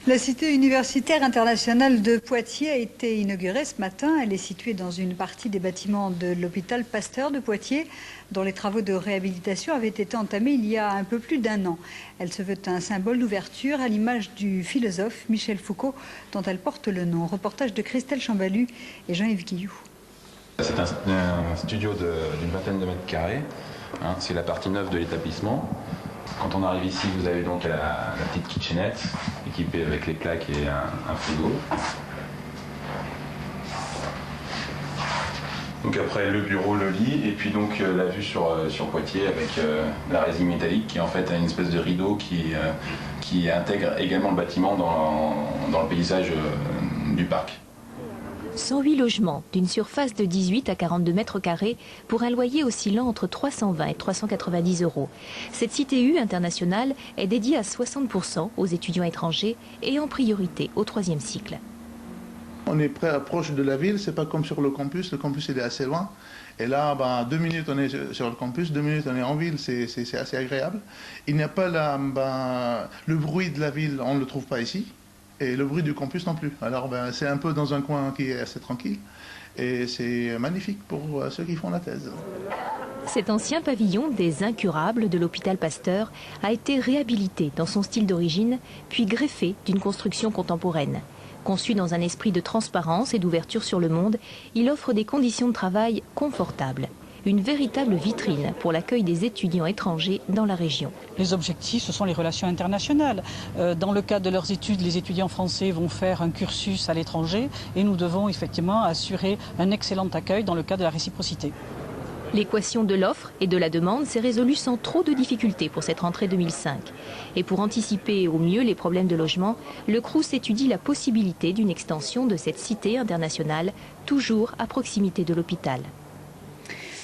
La cité universitaire internationale de Poitiers a été inaugurée ce matin. Elle est située dans une partie des bâtiments de l'hôpital Pasteur de Poitiers, dont les travaux de réhabilitation avaient été entamés il y a un peu plus d'un an. Elle se veut un symbole d'ouverture à l'image du philosophe Michel Foucault, dont elle porte le nom. Reportage de Christelle Chambalu et Jean-Yves Guillou. C'est un studio d'une vingtaine de mètres carrés. C'est la partie neuve de l'établissement. Quand on arrive ici, vous avez donc la petite kitchenette équipée avec les plaques et un frigo. Donc après le bureau, le lit et puis donc la vue sur Poitiers avec la résine métallique qui en fait a une espèce de rideau qui intègre également le bâtiment dans le paysage du parc. 108 logements d'une surface de 18 à 42 mètres carrés pour un loyer oscillant entre 320 et 390 euros. Cette cité U internationale est dédiée à 60% aux étudiants étrangers et en priorité au 3e cycle. On est proche de la ville, c'est pas comme sur le campus il est assez loin. Et là, 2 minutes on est sur le campus, 2 minutes on est en ville, c'est assez agréable. Il n'y a pas le bruit de la ville, on ne le trouve pas ici. Et le bruit du campus non plus. Alors c'est un peu dans un coin qui est assez tranquille et c'est magnifique pour ceux qui font la thèse. Cet ancien pavillon des incurables de l'hôpital Pasteur a été réhabilité dans son style d'origine, puis greffé d'une construction contemporaine. Conçu dans un esprit de transparence et d'ouverture sur le monde, il offre des conditions de travail confortables. Une véritable vitrine pour l'accueil des étudiants étrangers dans la région. Les objectifs, ce sont les relations internationales. Dans le cadre de leurs études, les étudiants français vont faire un cursus à l'étranger et nous devons effectivement assurer un excellent accueil dans le cadre de la réciprocité. L'équation de l'offre et de la demande s'est résolue sans trop de difficultés pour cette rentrée 2005. Et pour anticiper au mieux les problèmes de logement, le Crous étudie la possibilité d'une extension de cette cité internationale, toujours à proximité de l'hôpital.